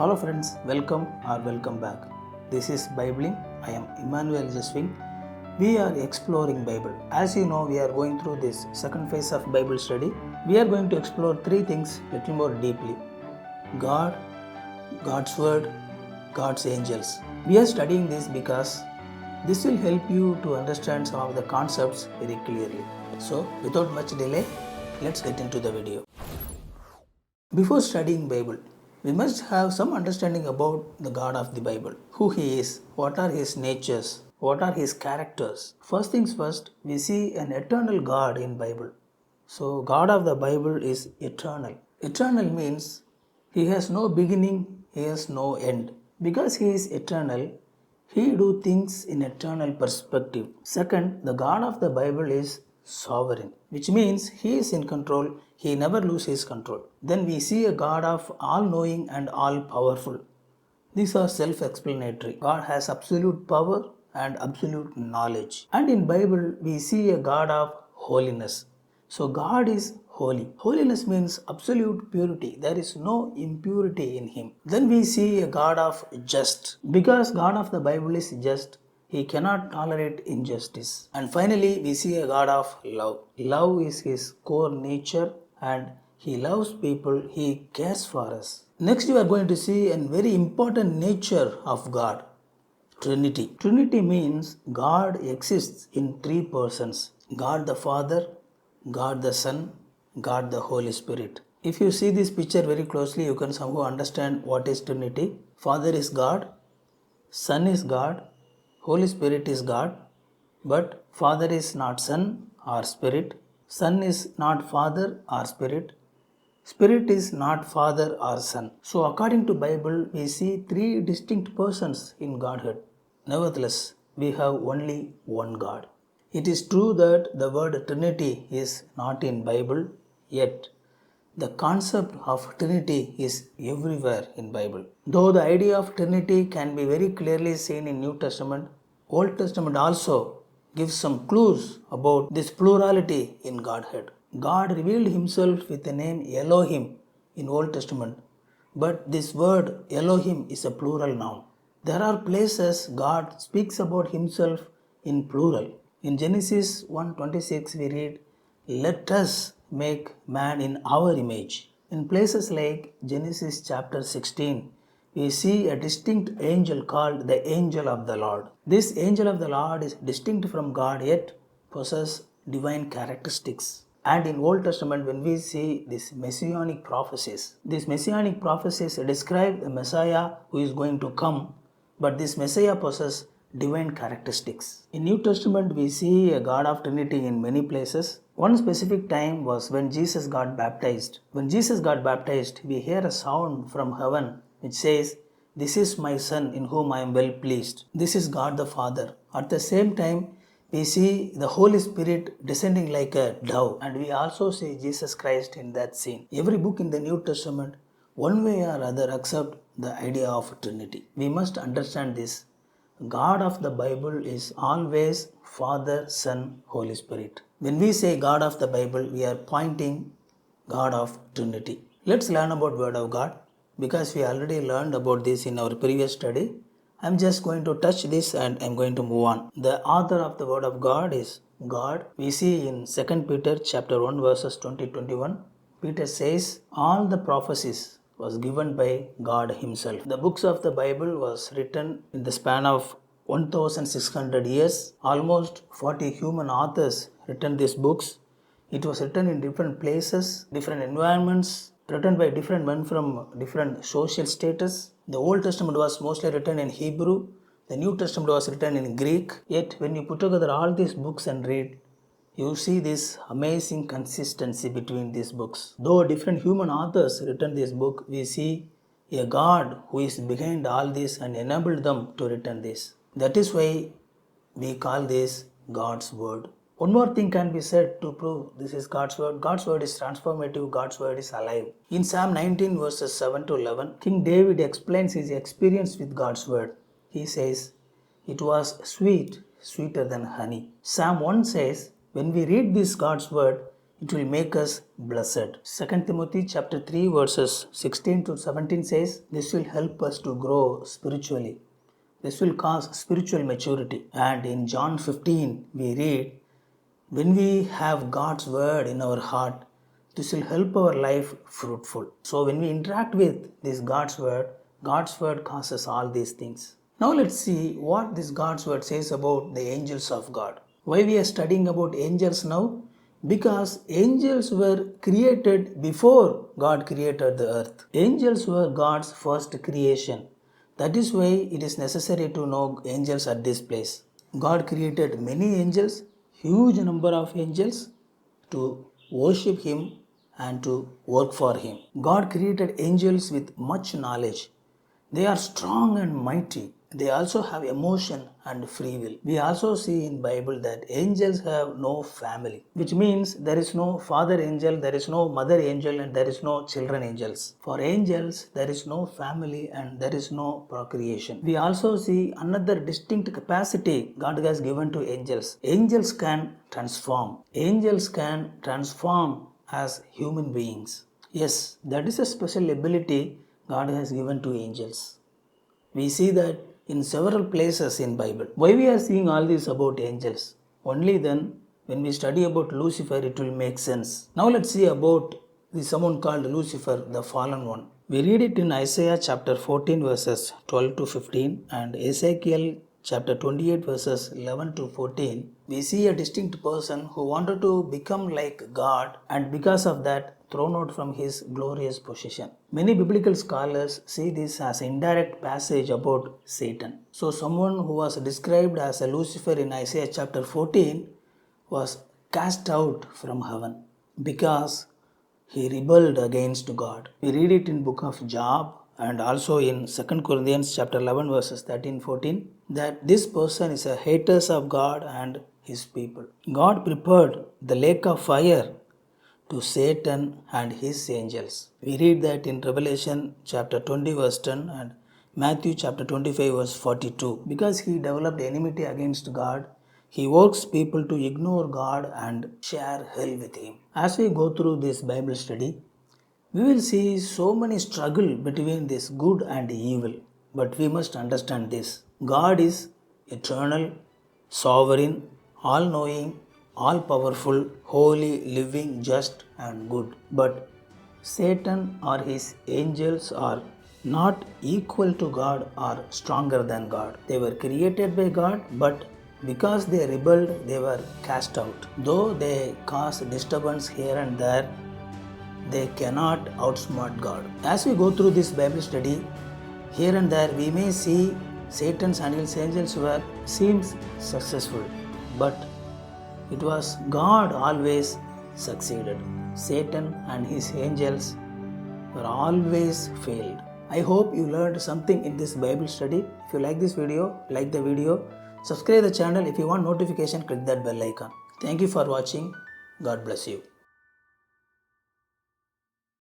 Hello friends, welcome back. This is Bibling. I am Emmanuel Jeswing. We are exploring Bible. As you know, we are going through this second phase of Bible study. We are going to explore three things little more deeply. God, God's Word, God's angels. We are studying this because this will help you to understand some of the concepts very clearly. So, without much delay, let's get into the video. Before studying Bible, we must have some understanding about the God of the Bible, who He is, what are His natures, what are His characters. First things first, we see an eternal God in Bible. So God of the Bible is eternal. Eternal means He has no beginning, He has no end. Because He is eternal, He do things in eternal perspective. Second, the God of the Bible is sovereign, which means He is in control, He never loses His control. Then we see a God of all-knowing and all-powerful. These are self-explanatory. God has absolute power and absolute knowledge. And in Bible, we see a God of holiness. So God is holy. Holiness means absolute purity. There is no impurity in Him. Then we see a God of just. Because God of the Bible is just, He cannot tolerate injustice. And finally, we see a God of love. Love is His core nature and He loves people, He cares for us. Next, we are going to see a very important nature of God. Trinity. Trinity means God exists in three persons. God the Father, God the Son, God the Holy Spirit. If you see this picture very closely, you can somehow understand what is Trinity. Father is God, Son is God, Holy Spirit is God, but Father is not Son or Spirit, Son is not Father or Spirit, Spirit is not Father or Son. So according to Bible, we see three distinct persons in Godhead. Nevertheless, we have only one God. It is true that the word Trinity is not in Bible, yet the concept of Trinity is everywhere in Bible. Though the idea of Trinity can be very clearly seen in New Testament, Old Testament also gives some clues about this plurality in Godhead. God revealed Himself with the name Elohim in Old Testament, but this word Elohim is a plural noun. There are places God speaks about Himself in plural. In Genesis 1:26 we read, "Let us make man in our image." In places like Genesis chapter 16, we see a distinct angel called the angel of the Lord. This angel of the Lord is distinct from God yet possesses divine characteristics. And in Old Testament, when we see these messianic prophecies describe the Messiah who is going to come, but this Messiah possesses divine characteristics. In New Testament, we see a God of Trinity in many places. One specific time was when Jesus got baptized. When Jesus got baptized, we hear a sound from heaven which says, "This is my Son in whom I am well pleased." This is God the Father. At the same time, we see the Holy Spirit descending like a dove, and we also see Jesus Christ in that scene. Every book in the New Testament, one way or other, accept the idea of Trinity. We must understand this. God of the Bible is always Father, Son, Holy Spirit. When we say God of the Bible, we are pointing God of Trinity. Let's learn about Word of God. Because we already learned about this in our previous study, I'm just going to touch this and I'm going to move on. The author of the Word of God is God. We see in 2 Peter chapter 1 verses 20-21, Peter says, all the prophecies was given by God Himself. The books of the Bible was written in the span of 1600 years. Almost 40 human authors written these books. It was written in different places, different environments, written by different men from different social status. The Old Testament was mostly written in Hebrew. The New Testament was written in Greek. Yet when you put together all these books and read, you see this amazing consistency between these books. Though different human authors written this book, we see a God who is behind all this and enabled them to written this. That is why we call this God's Word. One more thing can be said to prove this is God's Word. God's Word is transformative. God's Word is alive. In Psalm 19 verses 7-11, King David explains his experience with God's Word. He says, "It was sweet, sweeter than honey." Psalm 1 says, when we read this God's Word, it will make us blessed. 2 Timothy chapter 3 verses 16 to 17 says, this will help us to grow spiritually. This will cause spiritual maturity. And in John 15 we read, when we have God's word in our heart, this will help our life fruitful. So when we interact with this God's word causes all these things. Now let's see what this God's word says about the angels of God. Why we are studying about angels now? Because angels were created before God created the earth. Angels were God's first creation. That is why it is necessary to know angels at this place. God created many angels, huge number of angels to worship Him and to work for Him. God created angels with much knowledge. They are strong and mighty. They also have emotion and free will. We also see in Bible that angels have no family, which means there is no father angel, there is no mother angel, and there is no children angels. For angels, there is no family and there is no procreation. We also see another distinct capacity God has given to angels. Angels can transform. Angels can transform as human beings. Yes, that is a special ability God has given to angels. We see that in several places in Bible. Why we are seeing all this about angels? Only then when we study about Lucifer it will make sense. Now let's see about someone called Lucifer, the fallen one. We read it in Isaiah chapter 14 verses 12 to 15 and Ezekiel chapter 28 verses 11 to 14. We see a distinct person who wanted to become like God and because of that thrown out from his glorious position. Many biblical scholars see this as an indirect passage about Satan. So someone who was described as a Lucifer in Isaiah chapter 14 was cast out from heaven because he rebelled against God. We read it in book of Job and also in 2 Corinthians chapter 11 verses 13-14 that this person is a hater of God and his people. God prepared the lake of fire to Satan and his angels. We read that in Revelation chapter 20 verse 10 and Matthew chapter 25 verse 42. Because he developed enmity against God, he works people to ignore God and share hell with him. As we go through this Bible study, we will see so many struggle between this good and evil. But we must understand this. God is eternal, sovereign, all-knowing, all-powerful, holy, living, just and good. But Satan or his angels are not equal to God or stronger than God. They were created by God, but because they rebelled, they were cast out. Though they cause disturbance here and there, they cannot outsmart God. As we go through this Bible study, here and there we may see Satan's and his angels were seems successful, but it was God always succeeded. Satan and his angels were always failed. I hope you learned something in this Bible study. If you like this video, like the video, subscribe the channel. If you want notification, click that bell icon. Thank you for watching. God bless you.